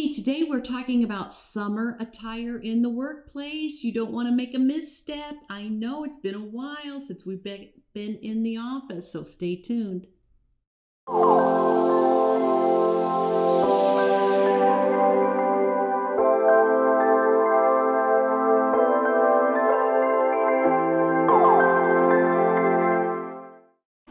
Hey, today we're talking about summer attire in the workplace. You don't want to make a misstep. I know it's been a while since we've been in the office, so stay tuned.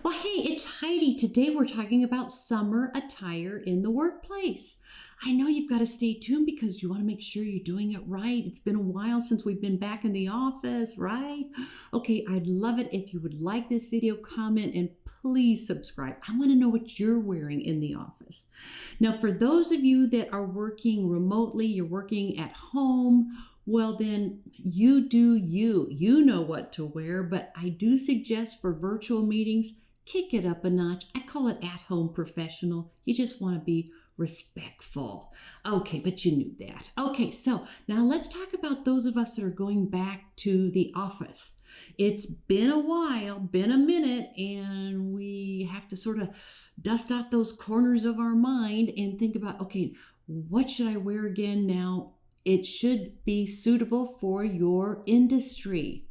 Well, hey, it's Heidi. Today we're talking about summer attire in the workplace. I know you've got to stay tuned because you want to make sure you're doing it right. It's been a while since we've been back in the office, right? Okay, I'd love it if you would like this video, comment, and please subscribe. I want to know what you're wearing in the office. Now, for those of you that are working remotely, you're working at home, well, then you do you. You know what to wear, but I do suggest for virtual meetings, kick it up a notch. I call it at-home professional. You just want to be respectful. Okay, but you knew that. Okay, so now let's talk about those of us that are going back to the office. It's been a while, been a minute, and we have to sort of dust off those corners of our mind and think about, okay, what should I wear again now? It should be suitable for your industry.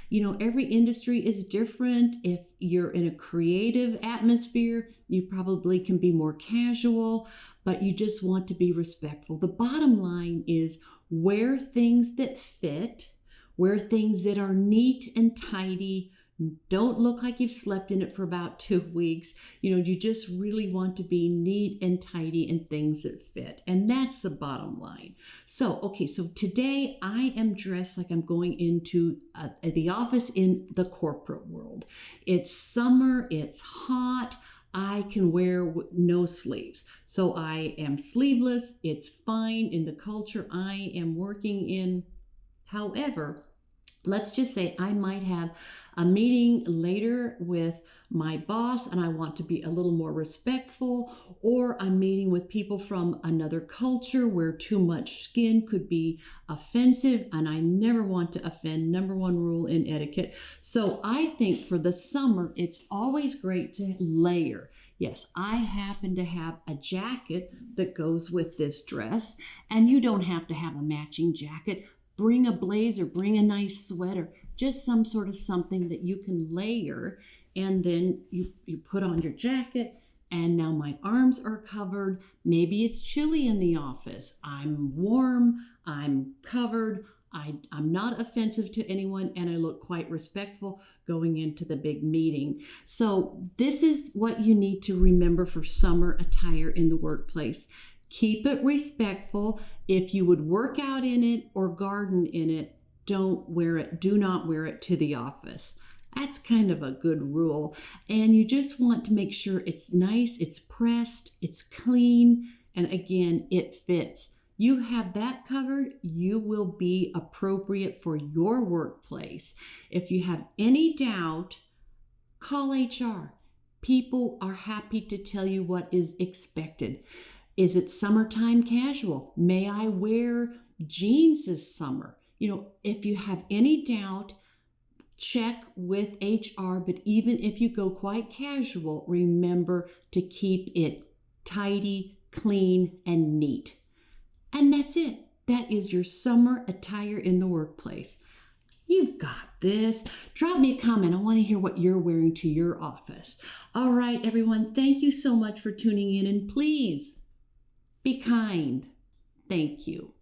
You know, every industry is different. If you're in a creative atmosphere, you probably can be more casual, but you just want to be respectful. The bottom line is wear things that fit, wear things that are neat and tidy. Don't look like you've slept in it for about 2 weeks. You know, you just really want to be neat and tidy and things that fit. And that's the bottom line. So, okay, so today I am dressed like I'm going into the office in the corporate world. It's summer, it's hot. I can wear no sleeves. So I am sleeveless. It's fine in the culture I am working in. However, let's just say I might have a meeting later with my boss and I want to be a little more respectful, or I'm meeting with people from another culture where too much skin could be offensive, and I never want to offend. Number one rule in etiquette. So I think for the summer, it's always great to layer. Yes, I happen to have a jacket that goes with this dress, and you don't have to have a matching jacket. Bring a blazer, bring a nice sweater, just some sort of something that you can layer, and then you put on your jacket, and now my arms are covered. Maybe it's chilly in the office. I'm warm, I'm covered, I'm not offensive to anyone, and I look quite respectful going into the big meeting. So this is what you need to remember for summer attire in the workplace. Keep it respectful. If you would work out in it or garden in it, don't wear it. Do not wear it to the office. That's kind of a good rule. And you just want to make sure it's nice, it's pressed, it's clean, and again, it fits. You have that covered, you will be appropriate for your workplace. If you have any doubt, call HR. People are happy to tell you what is expected. Is it summertime casual? May I wear jeans this summer? You know, if you have any doubt, check with HR, but even if you go quite casual, remember to keep it tidy, clean, and neat. And that's it. That is your summer attire in the workplace. You've got this. Drop me a comment. I want to hear what you're wearing to your office. All right, everyone, thank you so much for tuning in, and please be kind. Thank you.